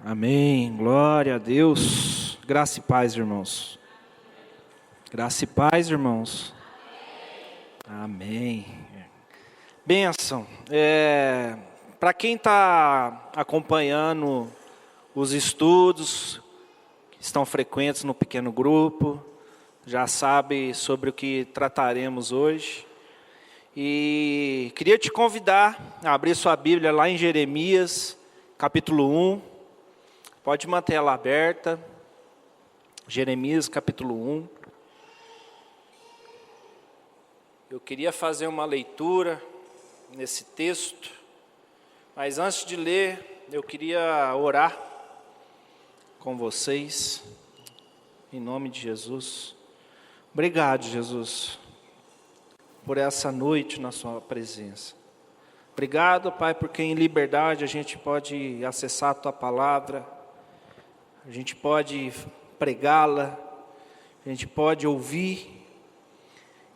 Amém, glória a Deus. Graça e paz, irmãos. Graça e paz, irmãos. Amém. Bênção. Para quem está acompanhando os estudos, que estão frequentes no pequeno grupo, já sabe sobre o que trataremos hoje. E queria te convidar a abrir sua Bíblia lá em Jeremias, capítulo 1. Pode manter ela aberta. Jeremias, capítulo 1. Eu queria fazer uma leitura nesse texto, mas antes de ler, eu queria orar com vocês, em nome de Jesus. Obrigado, Jesus, por essa noite na sua presença. Obrigado, Pai, porque em liberdade a gente pode acessar a tua palavra, a gente pode pregá-la, a gente pode ouvir.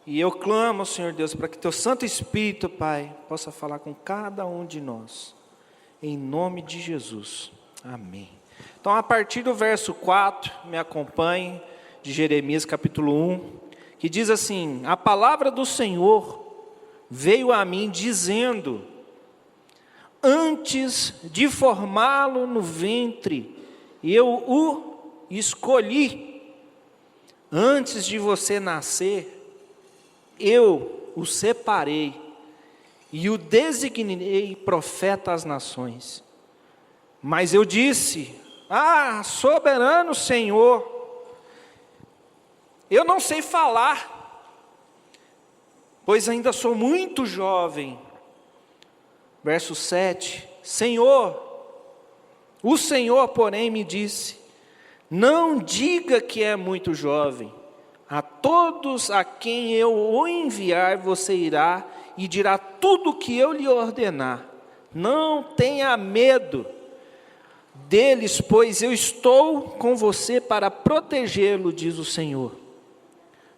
E eu clamo, Senhor Deus, para que teu Santo Espírito, Pai, possa falar com cada um de nós, em nome de Jesus. Amém. Então, a partir do verso 4, me acompanhe, de Jeremias capítulo 1, que diz assim: a palavra do Senhor veio a mim dizendo: antes de formá-lo no ventre, eu o escolhi. Antes de você nascer, eu o separei e o designei profeta às nações. Mas eu disse: soberano Senhor, eu não sei falar, pois ainda sou muito jovem. Verso 7, o Senhor, porém, me disse: não diga que é muito jovem. A todos a quem eu o enviar, você irá e dirá tudo o que eu lhe ordenar. Não tenha medo deles, pois eu estou com você para protegê-lo, diz o Senhor.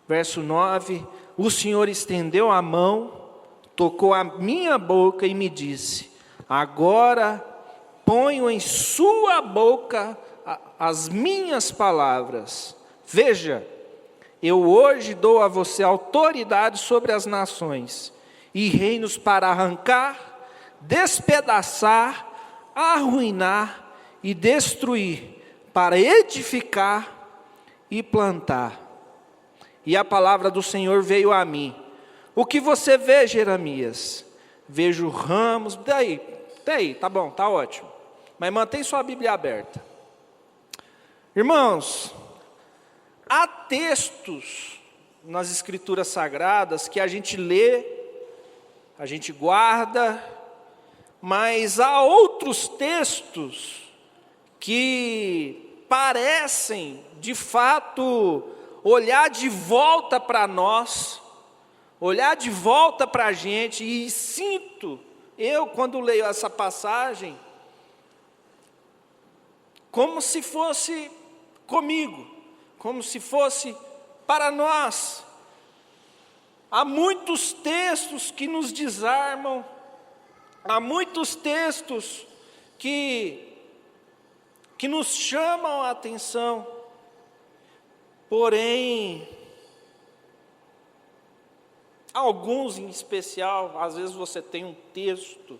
Verso 9, o Senhor estendeu a mão, tocou a minha boca e me disse: agora ponho em sua boca as minhas palavras. Veja, eu hoje dou a você autoridade sobre as nações e reinos para arrancar, despedaçar, arruinar e destruir, para edificar e plantar. E a palavra do Senhor veio a mim: o que você vê, Jeremias? Vejo ramos. Daí, tá bom, tá ótimo. Mas mantém sua Bíblia aberta. Irmãos, há textos nas Escrituras Sagradas que a gente lê, a gente guarda, mas há outros textos que parecem, de fato, olhar de volta para nós, olhar de volta para a gente, e sinto, eu quando leio essa passagem, como se fosse comigo, como se fosse para nós. Há muitos textos que nos desarmam, há muitos textos que nos chamam a atenção, porém, alguns em especial, às vezes você tem um texto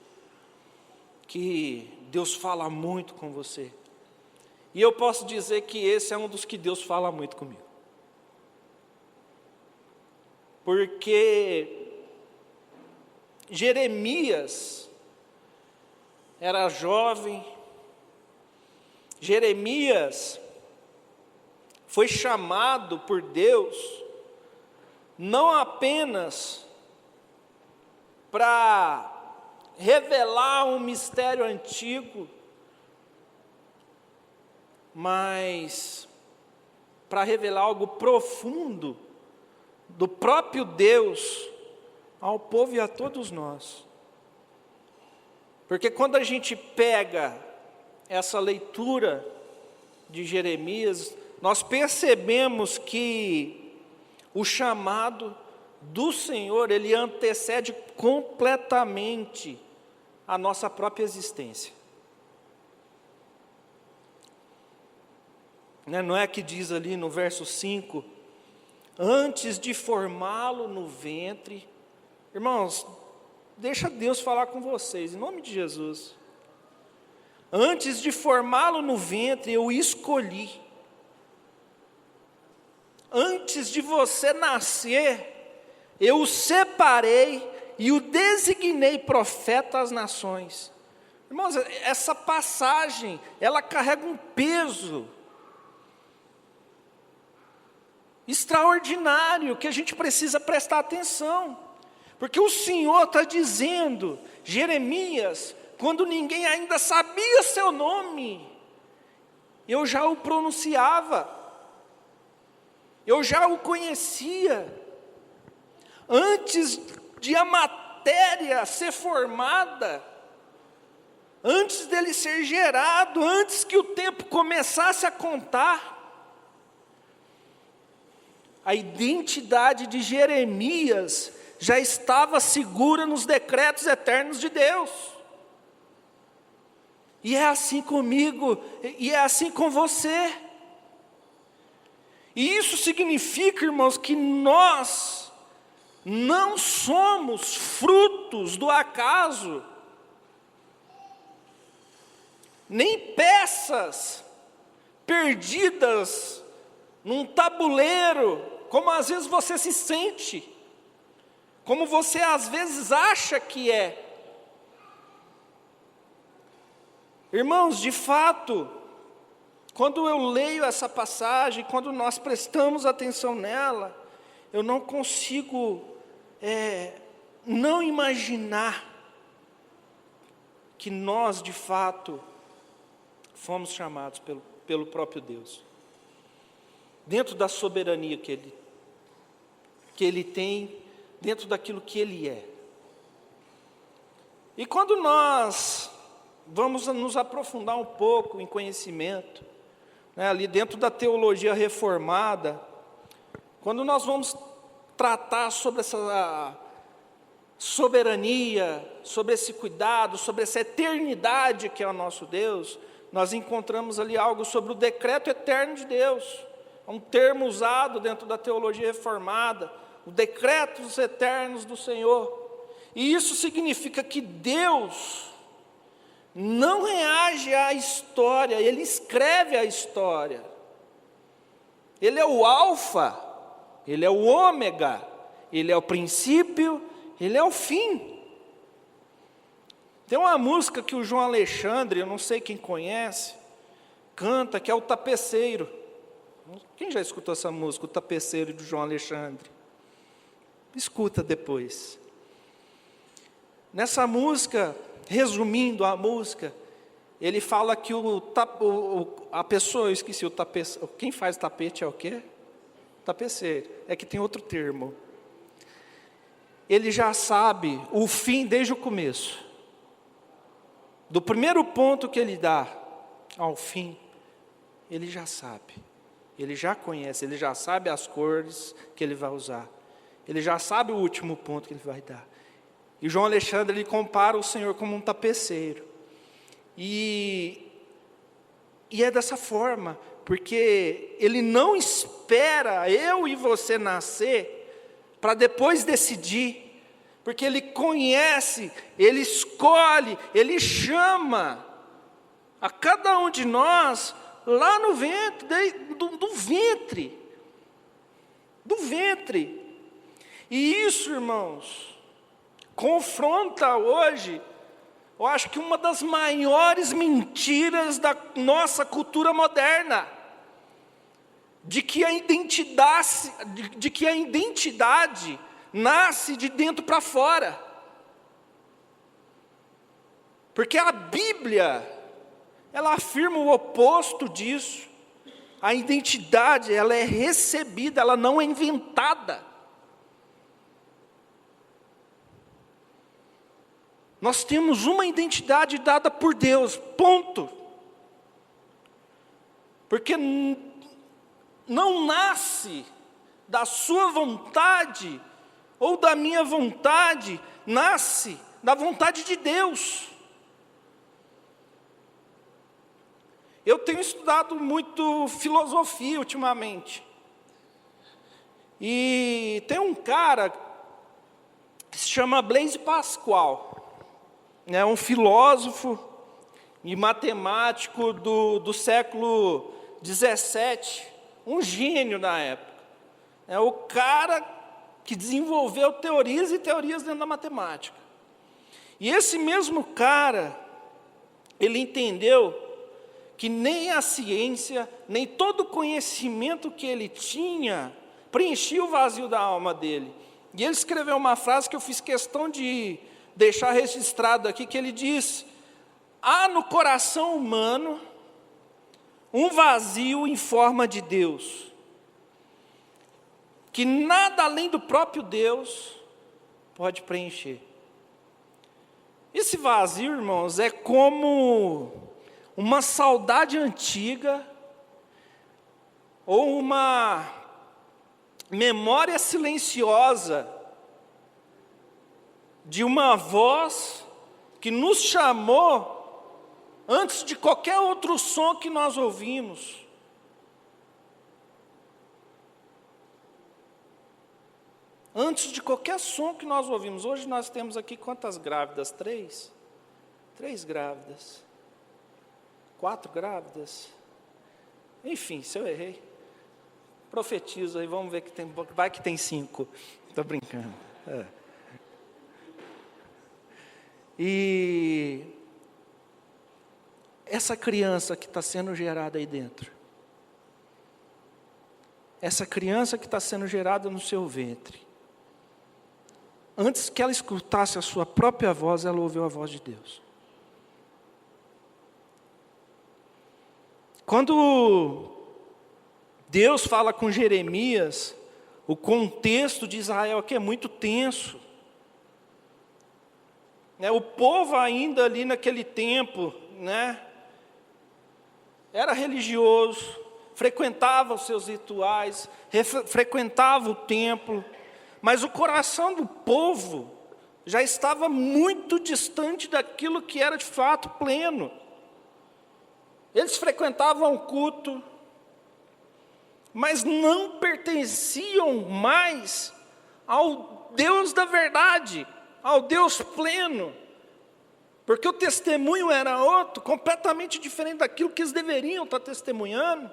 que Deus fala muito com você, e eu posso dizer que esse é um dos que Deus fala muito comigo, porque Jeremias era jovem. Jeremias foi chamado por Deus não apenas para revelar um mistério antigo, mas para revelar algo profundo do próprio Deus ao povo e a todos nós. Porque quando a gente pega essa leitura de Jeremias, nós percebemos que o chamado do Senhor, ele antecede completamente a nossa própria existência. né? Não é que diz ali no verso 5, antes de formá-lo no ventre. Irmãos, deixa Deus falar com vocês, em nome de Jesus. Antes de formá-lo no ventre, eu o escolhi. Antes de você nascer, eu o separei e o designei profeta às nações. Irmãos, essa passagem, ela carrega um peso extraordinário que a gente precisa prestar atenção. Porque o Senhor está dizendo, Jeremias, quando ninguém ainda sabia seu nome, eu já o pronunciava, eu já o conhecia. Antes de a matéria ser formada, antes dele ser gerado, antes que o tempo começasse a contar, a identidade de Jeremias já estava segura nos decretos eternos de Deus. E é assim comigo, e é assim com você. E isso significa, irmãos, que nós não somos frutos do acaso, nem peças perdidas num tabuleiro, como às vezes você se sente, como você às vezes acha que é. Irmãos, de fato, quando eu leio essa passagem, quando nós prestamos atenção nela, eu não consigo não imaginar que nós, de fato, fomos chamados pelo próprio Deus. Dentro da soberania que Ele tem, dentro daquilo que Ele é. E quando nós vamos nos aprofundar um pouco em conhecimento, né, ali dentro da teologia reformada, quando nós vamos tratar sobre essa soberania, sobre esse cuidado, sobre essa eternidade que é o nosso Deus, nós encontramos ali algo sobre o decreto eterno de Deus. É um termo usado dentro da teologia reformada, os decretos eternos do Senhor. E isso significa que Deus não reage à história, Ele escreve a história. Ele é o alfa, Ele é o ômega, Ele é o princípio, Ele é o fim. Tem uma música que o João Alexandre, eu não sei quem conhece, canta, que é o Tapeceiro. Quem já escutou essa música, o Tapeceiro do João Alexandre? Escuta depois. Nessa música, resumindo a música, ele fala que a pessoa, eu esqueci, quem faz tapete é o quê? Tapeceiro. É que tem outro termo. Ele já sabe o fim desde o começo. Do primeiro ponto que ele dá ao fim, ele já sabe. Ele já conhece, ele já sabe as cores que ele vai usar. Ele já sabe o último ponto que ele vai dar. E João Alexandre, ele compara o Senhor como um tapeceiro. E é dessa forma, porque Ele não espera eu e você nascer para depois decidir, porque Ele conhece, Ele escolhe, Ele chama a cada um de nós lá no ventre, do ventre. E isso, irmãos, confronta hoje, eu acho que uma das maiores mentiras da nossa cultura moderna, de que a identidade nasce de dentro para fora. Porque a Bíblia, ela afirma o oposto disso. A identidade, ela é recebida, ela não é inventada. Nós temos uma identidade dada por Deus, ponto. Porque não nasce da sua vontade ou da minha vontade, nasce da vontade de Deus. Eu tenho estudado muito filosofia ultimamente. E tem um cara que se chama Blaise Pascal, né, um filósofo e matemático do século XVII, um gênio na época. É o cara que desenvolveu teorias e teorias dentro da matemática. E esse mesmo cara, ele entendeu que nem a ciência, nem todo o conhecimento que ele tinha preenchia o vazio da alma dele. E ele escreveu uma frase que eu fiz questão de deixar registrado aqui, que ele diz: há no coração humano um vazio em forma de Deus, que nada além do próprio Deus pode preencher. Esse vazio, irmãos, é como uma saudade antiga, ou uma memória silenciosa de uma voz que nos chamou antes de qualquer outro som que nós ouvimos. Antes de qualquer som que nós ouvimos. Hoje nós temos aqui quantas grávidas? 3? 3 grávidas. 4 grávidas. Enfim, se eu errei, profetizo aí, vamos ver que tem, vai que tem 5. Estou brincando. E essa criança que está sendo gerada aí dentro, essa criança que está sendo gerada no seu ventre, antes que ela escutasse a sua própria voz, ela ouviu a voz de Deus. Quando Deus fala com Jeremias, o contexto de Israel aqui é muito tenso. O povo ainda ali naquele tempo, era religioso, frequentava os seus rituais, frequentava o templo, mas o coração do povo já estava muito distante daquilo que era de fato pleno. Eles frequentavam o culto, mas não pertenciam mais ao Deus da verdade, ao Deus pleno, porque o testemunho era outro, completamente diferente daquilo que eles deveriam estar testemunhando.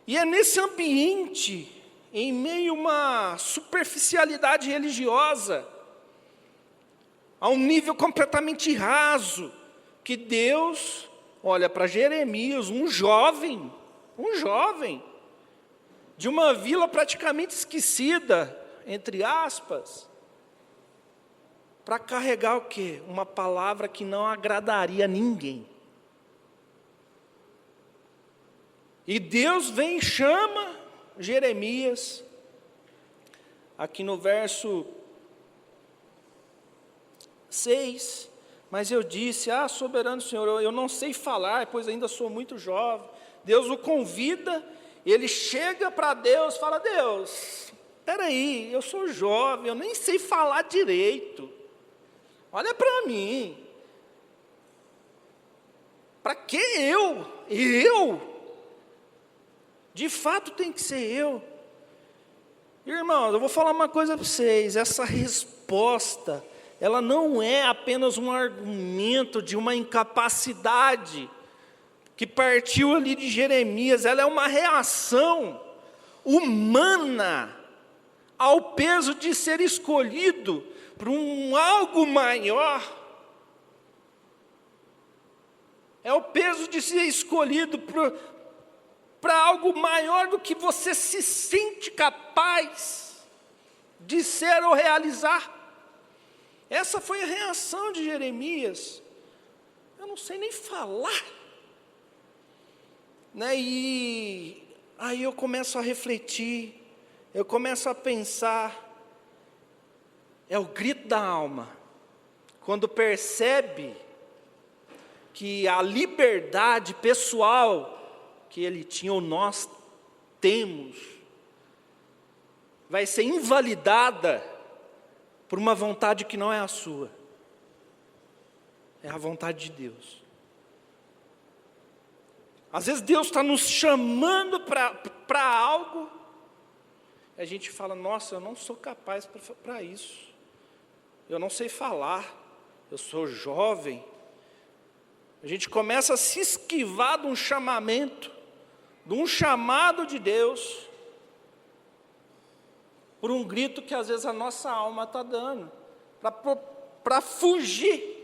E é nesse ambiente, em meio a uma superficialidade religiosa, a um nível completamente raso, que Deus olha para Jeremias, um jovem, de uma vila praticamente esquecida, entre aspas, para carregar o quê? Uma palavra que não agradaria a ninguém. E Deus vem e chama Jeremias, aqui no verso 6, mas eu disse: soberano Senhor, eu não sei falar, pois ainda sou muito jovem. Deus o convida, ele chega para Deus, fala: Deus, espera aí, eu sou jovem, eu nem sei falar direito, olha para mim, para que eu? De fato tem que ser eu. Irmãos, eu vou falar uma coisa para vocês, essa resposta, ela não é apenas um argumento de uma incapacidade que partiu ali de Jeremias, ela é uma reação humana ao peso de ser escolhido para algo maior. É o peso de ser escolhido para algo maior do que você se sente capaz de ser ou realizar. Essa foi a reação de Jeremias. Eu não sei nem falar. E aí eu começo a refletir, eu começo a pensar, é o grito da alma, quando percebe que a liberdade pessoal que ele tinha, ou nós temos, vai ser invalidada por uma vontade que não é a sua, é a vontade de Deus. Às vezes Deus está nos chamando para algo, e a gente fala, nossa, eu não sou capaz para isso, eu não sei falar, eu sou jovem. A gente começa a se esquivar de um chamamento, de um chamado de Deus, por um grito que às vezes a nossa alma está dando, para fugir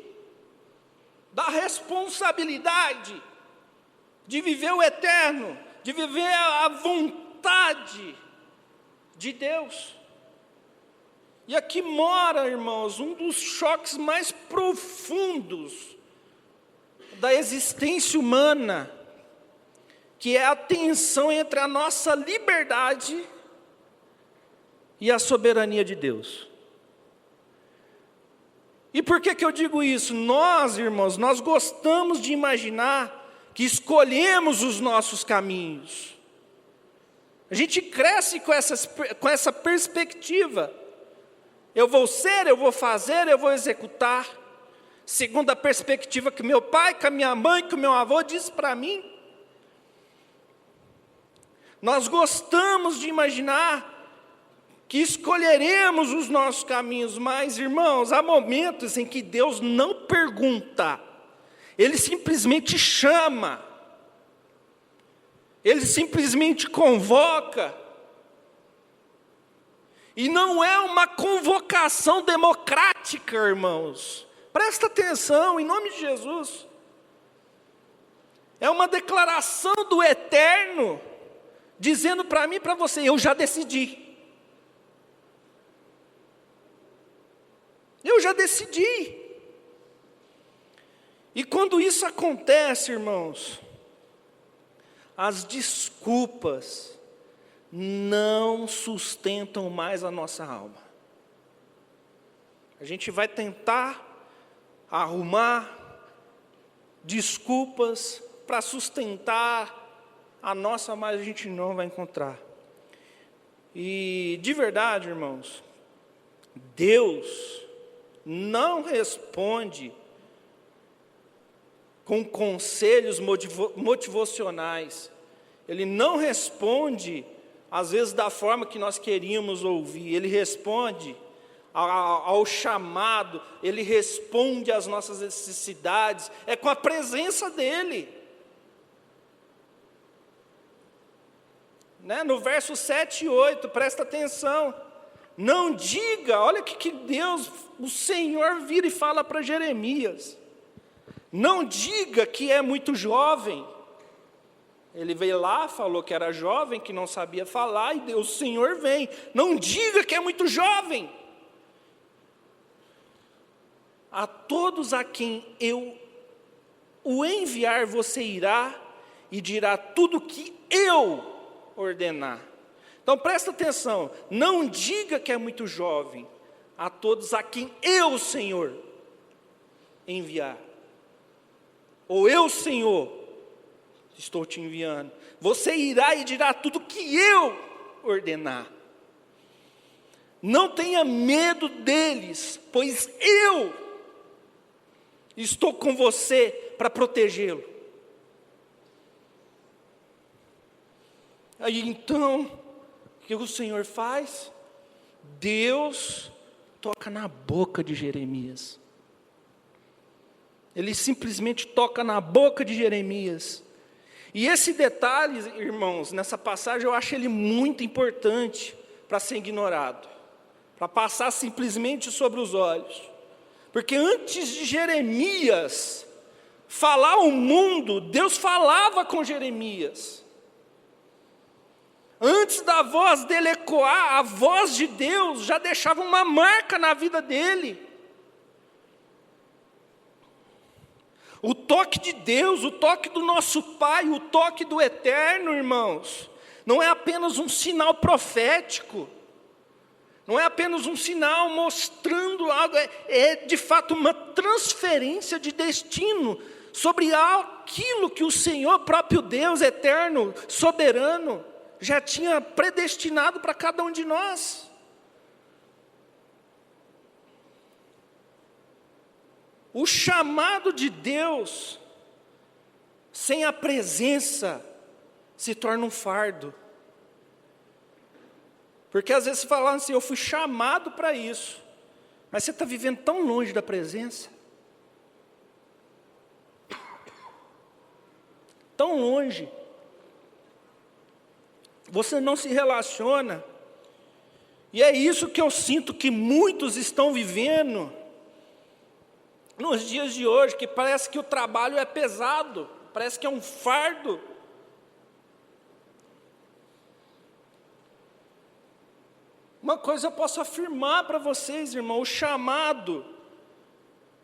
da responsabilidade de viver o eterno, de viver a vontade de Deus. E aqui mora, irmãos, um dos choques mais profundos da existência humana, que é a tensão entre a nossa liberdade e a soberania de Deus. E por que eu digo isso? Nós, irmãos, nós gostamos de imaginar que escolhemos os nossos caminhos. A gente cresce com essa perspectiva. Eu vou ser, eu vou fazer, eu vou executar, segundo a perspectiva que meu pai, que a minha mãe, que o meu avô disse para mim. Nós gostamos de imaginar que escolheremos os nossos caminhos, mas, irmãos, há momentos em que Deus não pergunta, Ele simplesmente chama, Ele simplesmente convoca, e não é uma convocação democrática, irmãos, presta atenção, em nome de Jesus, é uma declaração do Eterno, dizendo para mim e para você, eu já decidi. Eu já decidi. E quando isso acontece, irmãos, as desculpas não sustentam mais a nossa alma. A gente vai tentar arrumar desculpas para sustentar a nossa, mas a gente não vai encontrar. E de verdade, irmãos, Deus não responde com conselhos motivacionais. Ele não responde, às vezes, da forma que nós queríamos ouvir. Ele responde ao chamado, Ele responde às nossas necessidades. É com a presença dEle. No verso 7 e 8, presta atenção. Não diga, olha o que Deus, o Senhor vira e fala para Jeremias. Não diga que é muito jovem. Ele veio lá, falou que era jovem, que não sabia falar, e Deus, o Senhor vem. Não diga que é muito jovem. A todos a quem eu o enviar, você irá e dirá tudo o que eu ordenar. Então presta atenção, não diga que é muito jovem, a todos a quem eu, Senhor, enviar. Ou eu, Senhor, estou te enviando. Você irá e dirá tudo que eu ordenar. Não tenha medo deles, pois eu estou com você para protegê-lo. Aí então, o que o Senhor faz? Deus toca na boca de Jeremias. Ele simplesmente toca na boca de Jeremias. E esse detalhe, irmãos, nessa passagem eu acho ele muito importante para ser ignorado, para passar simplesmente sobre os olhos. Porque antes de Jeremias falar ao mundo, Deus falava com Jeremias. Antes da voz dele ecoar, a voz de Deus já deixava uma marca na vida dele. O toque de Deus, o toque do nosso Pai, o toque do Eterno, irmãos, não é apenas um sinal profético, não é apenas um sinal mostrando algo, é de fato uma transferência de destino sobre aquilo que o Senhor, próprio Deus eterno, soberano, já tinha predestinado para cada um de nós. O chamado de Deus sem a presença, se torna um fardo. Porque às vezes você fala assim, eu fui chamado para isso, mas você está vivendo tão longe da presença, tão longe, você não se relaciona, e é isso que eu sinto que muitos estão vivendo, nos dias de hoje, que parece que o trabalho é pesado, parece que é um fardo. Uma coisa eu posso afirmar para vocês, irmão, o chamado,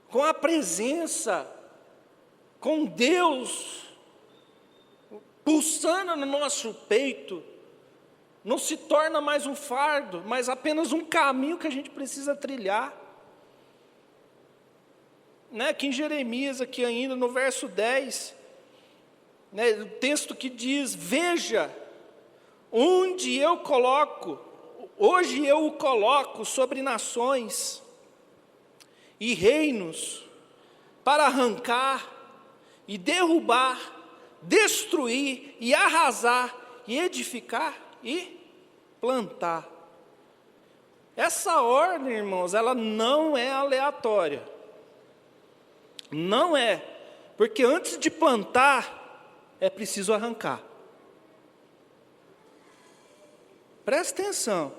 com a presença, com Deus, pulsando no nosso peito, não se torna mais um fardo, mas apenas um caminho que a gente precisa trilhar. Aqui em Jeremias, aqui ainda no verso 10, o texto que diz, veja, onde eu coloco, hoje eu o coloco sobre nações e reinos, para arrancar e derrubar, destruir e arrasar, e edificar e plantar. Essa ordem, irmãos, ela não é aleatória. Não é, porque antes de plantar, é preciso arrancar. Presta atenção.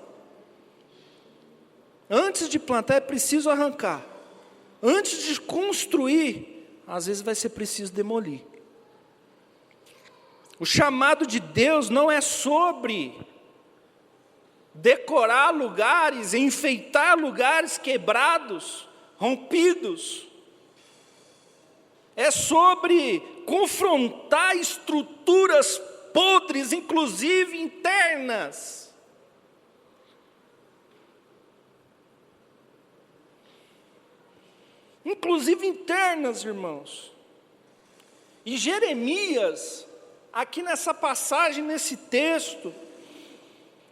Antes de plantar, é preciso arrancar. Antes de construir, às vezes vai ser preciso demolir. O chamado de Deus não é sobre decorar lugares, enfeitar lugares quebrados, rompidos. É sobre confrontar estruturas podres, inclusive internas. Inclusive internas, irmãos. E Jeremias, aqui nessa passagem, nesse texto,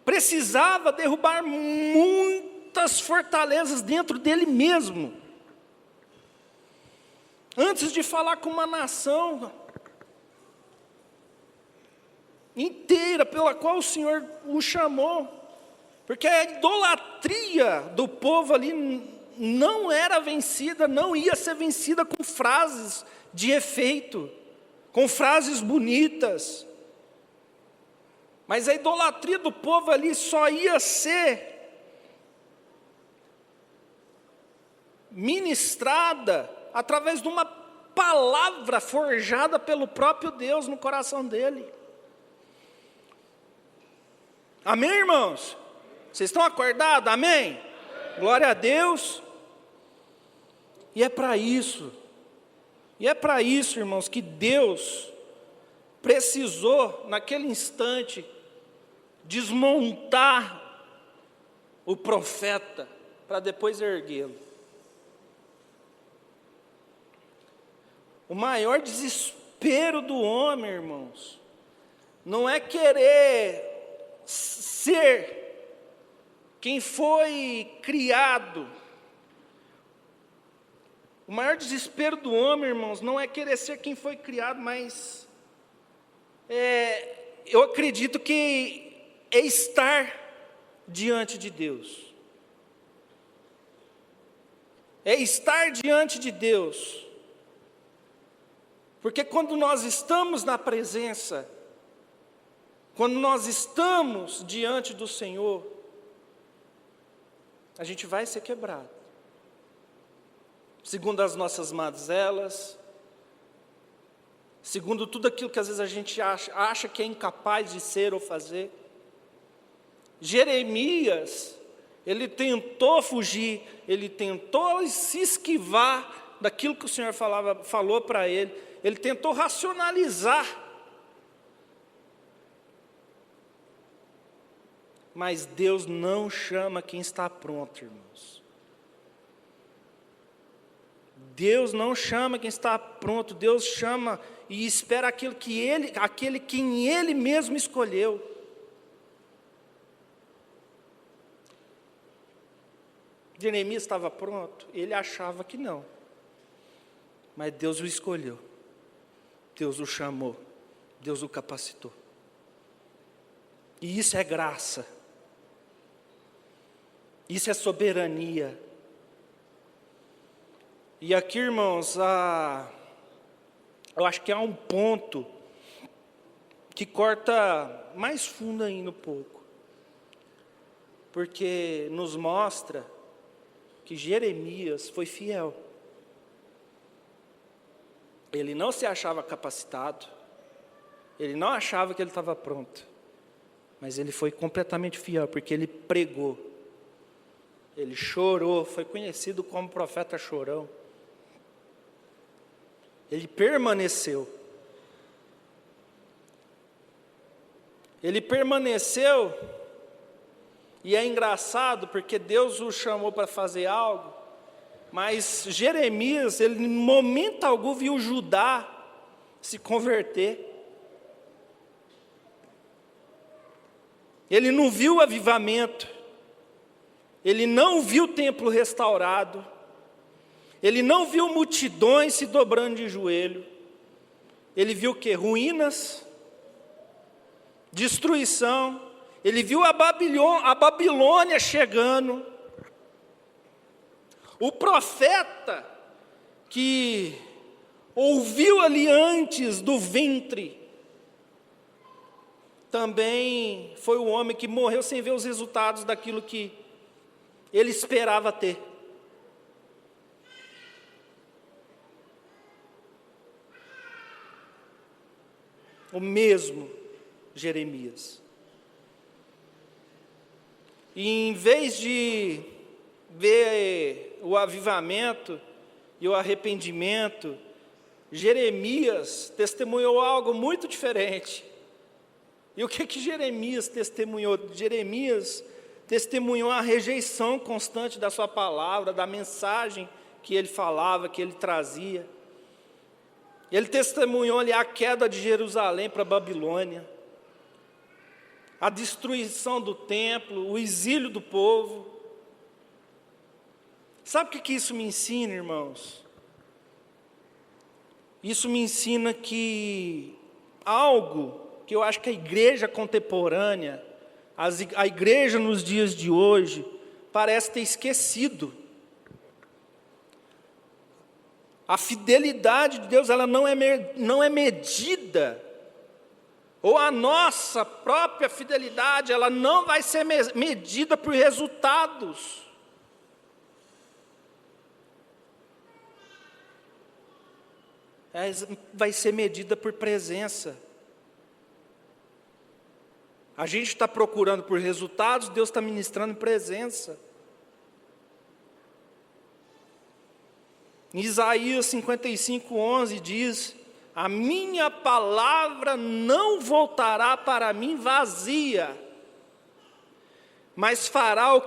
precisava derrubar muitas fortalezas dentro dele mesmo. Antes de falar com uma nação inteira pela qual o Senhor o chamou, porque a idolatria do povo ali não era vencida, não ia ser vencida com frases de efeito, com frases bonitas, mas a idolatria do povo ali só ia ser ministrada através de uma palavra forjada pelo próprio Deus no coração dele. Amém, irmãos? Vocês estão acordados? Amém? Glória a Deus. E é para isso, irmãos, que Deus precisou, naquele instante, desmontar o profeta, para depois erguê-lo. O maior desespero do homem, irmãos, não é querer ser quem foi criado. O maior desespero do homem, irmãos, não é querer ser quem foi criado, mas eu acredito que é estar diante de Deus. É estar diante de Deus. Porque quando nós estamos na presença, quando nós estamos diante do Senhor, a gente vai ser quebrado. Segundo as nossas mazelas, segundo tudo aquilo que às vezes a gente acha que é incapaz de ser ou fazer. Jeremias, ele tentou fugir, ele tentou se esquivar daquilo que o Senhor falou para ele. Ele tentou racionalizar, mas Deus não chama quem está pronto, irmãos. Deus não chama quem está pronto, Deus chama e espera aquele quem Ele mesmo escolheu. Jeremias estava pronto? Ele achava que não, mas Deus o escolheu. Deus o chamou, Deus o capacitou. E isso é graça. Isso é soberania. E aqui, irmãos, eu acho que há um ponto que corta mais fundo ainda um pouco. Porque nos mostra que Jeremias foi fiel. Ele não se achava capacitado, ele não achava que ele estava pronto, mas ele foi completamente fiel, porque ele pregou, ele chorou, foi conhecido como profeta chorão. Ele permaneceu. Ele permaneceu, e é engraçado porque Deus o chamou para fazer algo, mas Jeremias, ele em momento algum viu Judá se converter. Ele não viu o avivamento, ele não viu o templo restaurado, ele não viu multidões se dobrando de joelho, ele viu o quê? Ruínas, destruição, ele viu a Babilônia chegando. O profeta que ouviu ali antes do ventre, também foi o homem que morreu sem ver os resultados daquilo que ele esperava ter. O mesmo Jeremias. E em vez de ver o avivamento e o arrependimento, Jeremias testemunhou algo muito diferente. E o que Jeremias testemunhou? Jeremias testemunhou a rejeição constante da sua palavra, da mensagem que ele falava, que ele trazia. Ele testemunhou ali a queda de Jerusalém para a Babilônia, a destruição do templo, o exílio do povo. Sabe o que isso me ensina, irmãos? Isso me ensina que algo que eu acho que a igreja contemporânea, a igreja nos dias de hoje, parece ter esquecido. A fidelidade de Deus, ela não é medida, ou a nossa própria fidelidade, ela não vai ser medida por resultados. Vai ser medida por presença. A gente está procurando por resultados, Deus está ministrando em presença. Em Isaías 55:11 diz: a minha palavra não voltará para mim vazia, mas fará o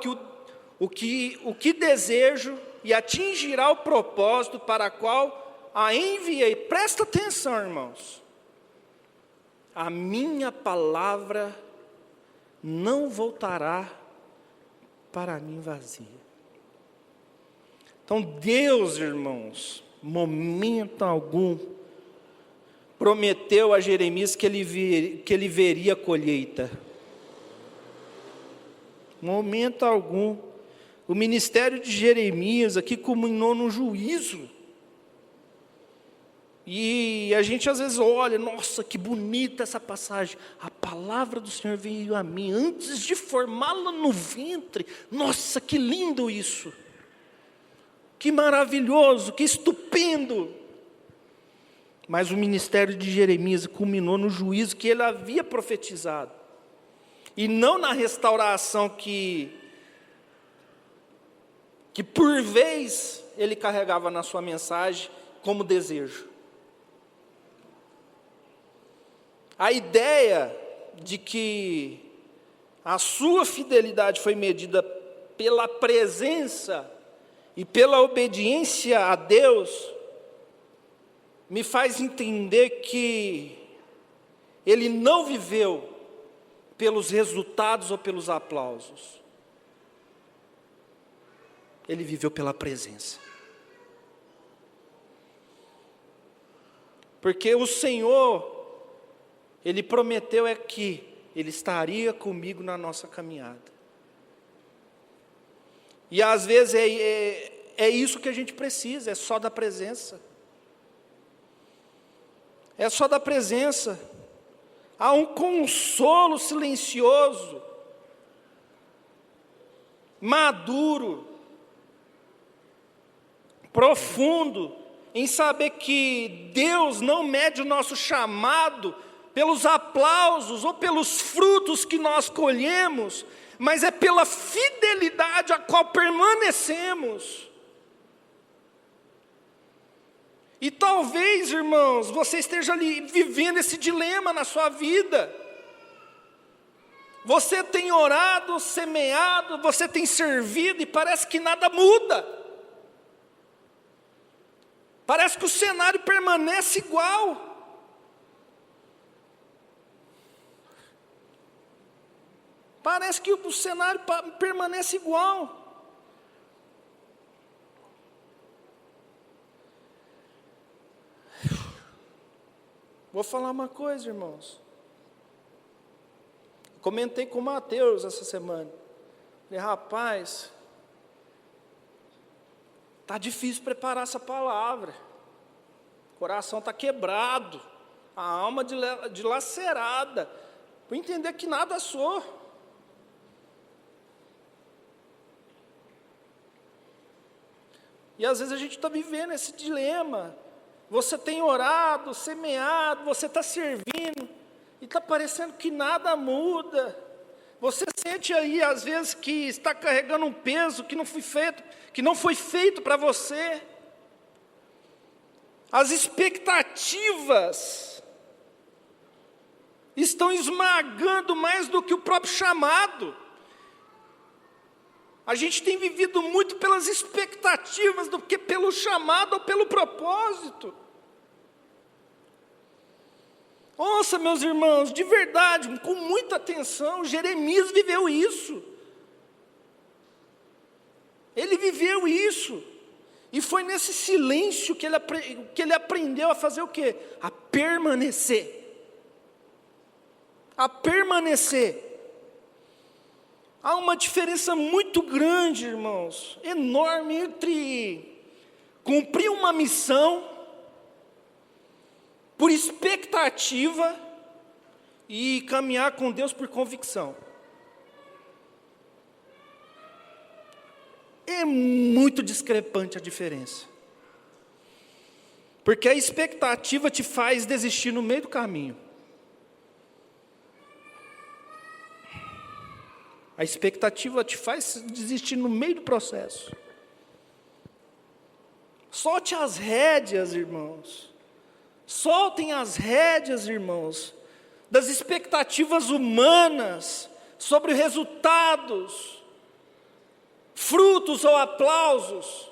que desejo e atingirá o propósito para qual a enviei. Presta atenção, irmãos. A minha palavra não voltará para mim vazia. Então Deus, irmãos, momento algum, prometeu a Jeremias que ele veria a colheita. Momento algum. O ministério de Jeremias aqui culminou no juízo. E a gente às vezes olha, nossa, que bonita essa passagem. A palavra do Senhor veio a mim antes de formá-la no ventre. Nossa, que lindo isso. Que maravilhoso, que estupendo. Mas o ministério de Jeremias culminou no juízo que ele havia profetizado. E não na restauração que por vez ele carregava na sua mensagem como desejo. A ideia de que a sua fidelidade foi medida pela presença e pela obediência a Deus, me faz entender que ele não viveu pelos resultados ou pelos aplausos. Ele viveu pela presença. Porque o Senhor, Ele prometeu que Ele estaria comigo na nossa caminhada. E às vezes é isso que a gente precisa, é só da presença. É só da presença. Há um consolo silencioso, maduro, profundo, em saber que Deus não mede o nosso chamado pelos aplausos ou pelos frutos que nós colhemos, mas é pela fidelidade a qual permanecemos. E talvez, irmãos, você esteja ali vivendo esse dilema na sua vida. Você tem orado, semeado, você tem servido e parece que nada muda. Parece que o cenário permanece igual. Parece que o cenário permanece igual. Vou falar uma coisa, irmãos. Comentei com o Mateus essa semana. Falei, rapaz, está difícil preparar essa palavra. O coração está quebrado, a alma dilacerada, para entender que nada sou. E às vezes a gente está vivendo esse dilema. Você tem orado, semeado, você está servindo, e está parecendo que nada muda. Você sente aí, às vezes, que está carregando um peso que não foi feito para você. As expectativas estão esmagando mais do que o próprio chamado. A gente tem vivido muito pelas expectativas do que pelo chamado ou pelo propósito. Ouça, meus irmãos, de verdade, com muita atenção, Jeremias viveu isso. Ele viveu isso. E foi nesse silêncio que ele aprendeu a fazer o quê? A permanecer. A permanecer. Há uma diferença muito grande, irmãos, enorme entre cumprir uma missão por expectativa e caminhar com Deus por convicção. É muito discrepante a diferença. Porque a expectativa te faz desistir no meio do caminho. A expectativa te faz desistir no meio do processo. Solte as rédeas, irmãos. Soltem as rédeas, irmãos, das expectativas humanas sobre resultados, frutos ou aplausos.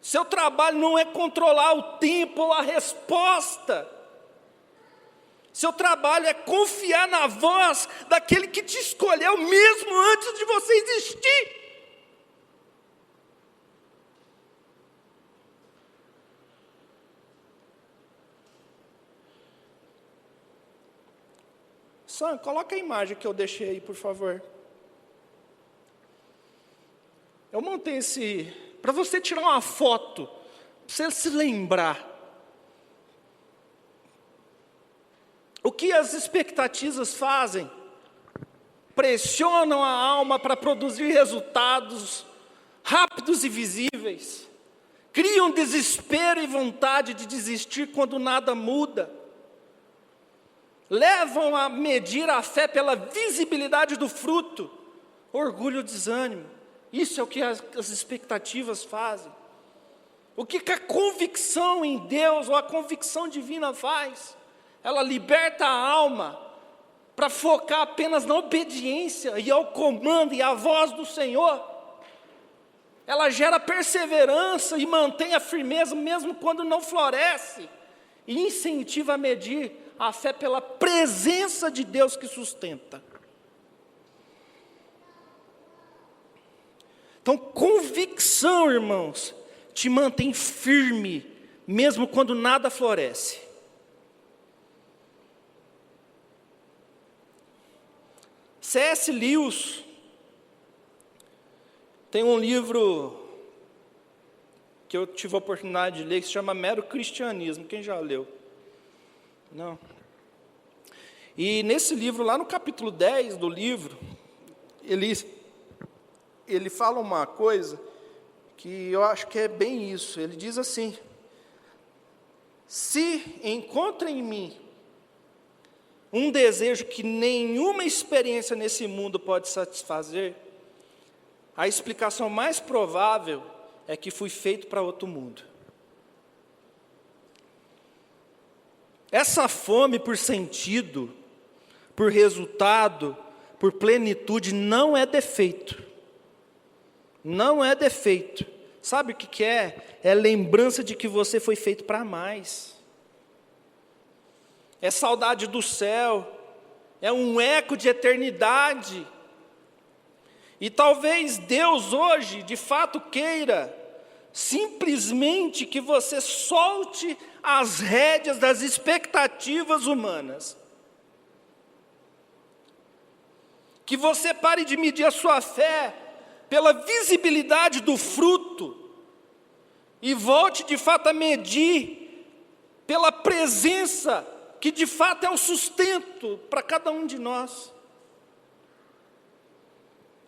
Seu trabalho não é controlar o tempo ou a resposta. Seu trabalho é confiar na voz daquele que te escolheu mesmo antes de você existir. Sam, coloca a imagem que eu deixei aí, por favor. Eu montei para você tirar uma foto, para você se lembrar. O que as expectativas fazem? Pressionam a alma para produzir resultados rápidos e visíveis. Criam desespero e vontade de desistir quando nada muda. Levam a medir a fé pela visibilidade do fruto. Orgulho e desânimo. Isso é o que as expectativas fazem. O que a convicção em Deus ou a convicção divina faz? Ela liberta a alma para focar apenas na obediência e ao comando e à voz do Senhor. Ela gera perseverança e mantém a firmeza mesmo quando não floresce. E incentiva a medir a fé pela presença de Deus que sustenta. Então, convicção, irmãos, te mantém firme, mesmo quando nada floresce. C.S. Lewis tem um livro que eu tive a oportunidade de ler, que se chama Mero Cristianismo. Quem já leu? Não. E nesse livro, lá no capítulo 10 do livro, ele fala uma coisa que eu acho que é bem isso. Ele diz assim: se encontra em mim um desejo que nenhuma experiência nesse mundo pode satisfazer, a explicação mais provável é que fui feito para outro mundo. Essa fome por sentido, por resultado, por plenitude, não é defeito. Não é defeito. Sabe o que é? É lembrança de que você foi feito para mais. É saudade do céu, é um eco de eternidade. E talvez Deus hoje, de fato, queira simplesmente que você solte as rédeas das expectativas humanas. Que você pare de medir a sua fé pela visibilidade do fruto e volte de fato a medir pela presença que de fato é o sustento para cada um de nós.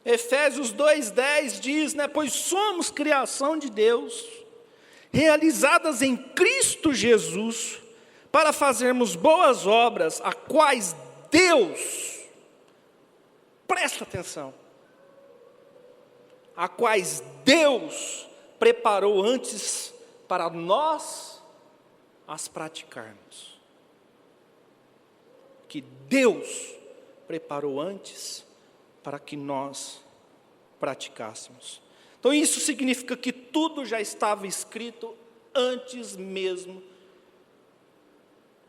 Efésios 2:10 diz, pois somos criação de Deus, realizadas em Cristo Jesus, para fazermos boas obras, a quais Deus, presta atenção, a quais Deus preparou antes para nós as praticarmos. Que Deus preparou antes para que nós praticássemos. Então isso significa que tudo já estava escrito antes mesmo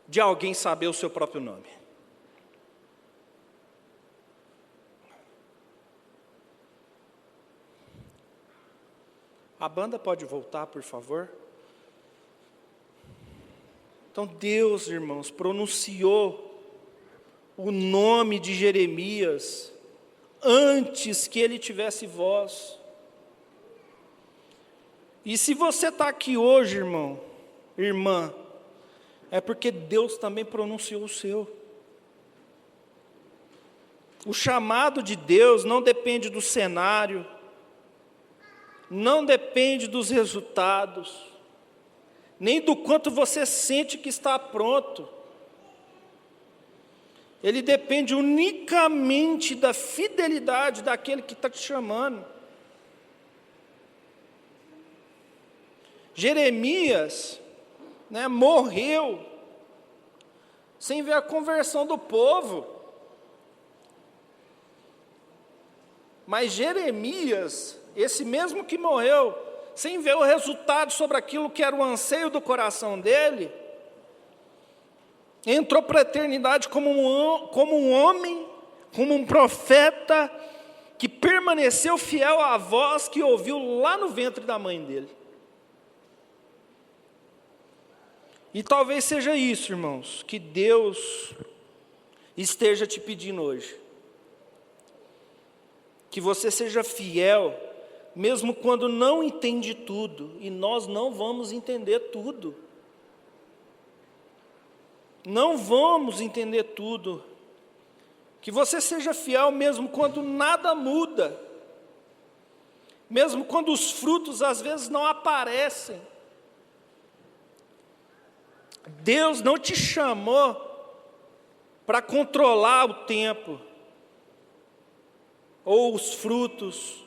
de alguém saber o seu próprio nome. A banda pode voltar, por favor? Então Deus, irmãos, pronunciou o nome de Jeremias antes que ele tivesse voz. E se você está aqui hoje, irmão, irmã, é porque Deus também pronunciou o seu. O chamado de Deus não depende do cenário, não depende dos resultados, nem do quanto você sente que está pronto. Ele depende unicamente da fidelidade daquele que está te chamando. Jeremias, morreu sem ver a conversão do povo. Mas Jeremias, esse mesmo que morreu, sem ver o resultado sobre aquilo que era o anseio do coração dele, entrou para a eternidade como um homem, como um profeta, que permaneceu fiel à voz que ouviu lá no ventre da mãe dele. E talvez seja isso, irmãos, que Deus esteja te pedindo hoje. Que você seja fiel, mesmo quando não entende tudo, e nós não vamos entender tudo. Não vamos entender tudo. Que você seja fiel mesmo quando nada muda. Mesmo quando os frutos às vezes não aparecem. Deus não te chamou para controlar o tempo, ou os frutos,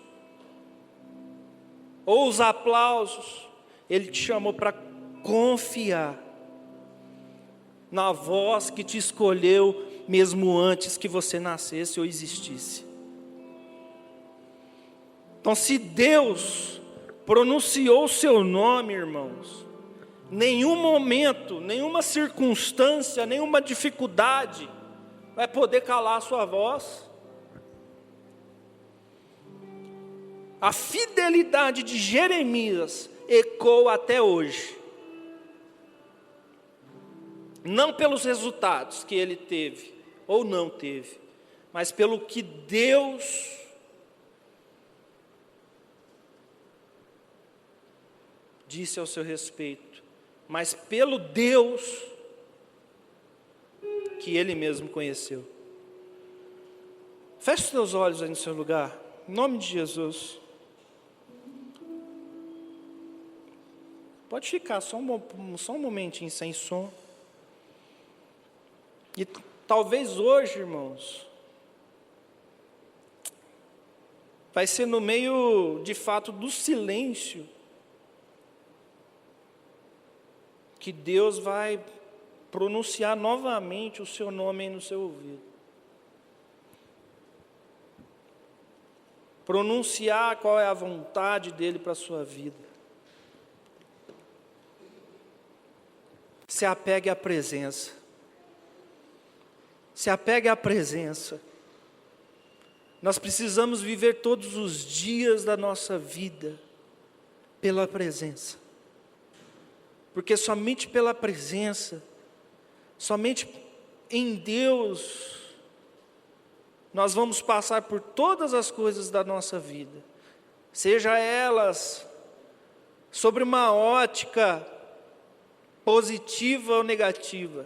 ou os aplausos. Ele te chamou para confiar na voz que te escolheu mesmo antes que você nascesse ou existisse. Então, se Deus pronunciou o seu nome, irmãos, nenhum momento, nenhuma circunstância, nenhuma dificuldade vai poder calar a sua voz. A fidelidade de Jeremias ecoa até hoje. Não pelos resultados que ele teve ou não teve, mas pelo que Deus disse ao seu respeito, mas pelo Deus que ele mesmo conheceu. Feche os seus olhos aí no seu lugar, em nome de Jesus. Pode ficar só um momentinho sem som. E talvez hoje, irmãos, vai ser no meio, de fato, do silêncio, que Deus vai pronunciar novamente o seu nome aí no seu ouvido. Pronunciar qual é a vontade dele para a sua vida. Se apegue à presença. Se apegue à presença. Nós precisamos viver todos os dias da nossa vida pela presença. Porque somente pela presença, somente em Deus, nós vamos passar por todas as coisas da nossa vida. Seja elas sobre uma ótica positiva ou negativa.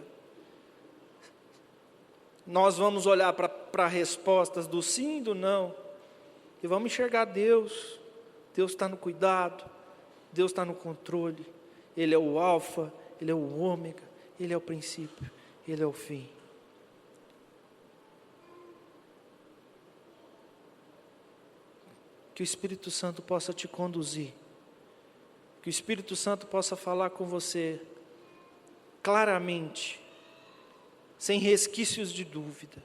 Nós vamos olhar para respostas do sim e do não, e vamos enxergar Deus. Deus está no cuidado, Deus está no controle. Ele é o alfa, Ele é o ômega, Ele é o princípio, Ele é o fim. Que o Espírito Santo possa te conduzir, que o Espírito Santo possa falar com você claramente, sem resquícios de dúvida.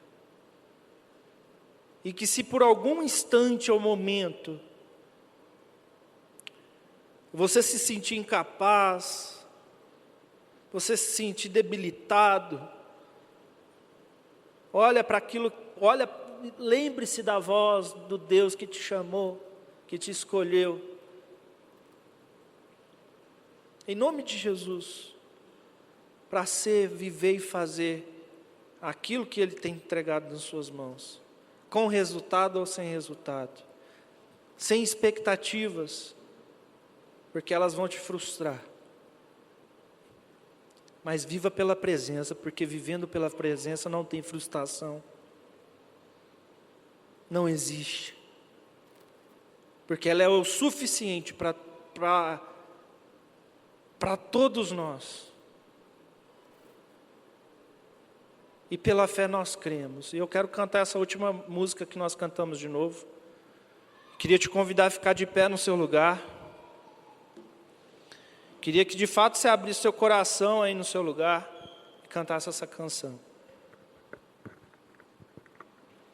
E que se por algum instante ou momento você se sentir incapaz, você se sentir debilitado, olha para aquilo, lembre-se da voz do Deus que te chamou, que te escolheu. Em nome de Jesus, para ser, viver e fazer aquilo que Ele tem entregado nas suas mãos, com resultado ou sem resultado, sem expectativas, porque elas vão te frustrar. Mas viva pela presença, porque vivendo pela presença não tem frustração. Não existe. Porque ela é o suficiente para todos nós. E pela fé nós cremos. E eu quero cantar essa última música que nós cantamos de novo. Queria te convidar a ficar de pé no seu lugar. Queria que de fato você abrisse seu coração aí no seu lugar e cantasse essa canção.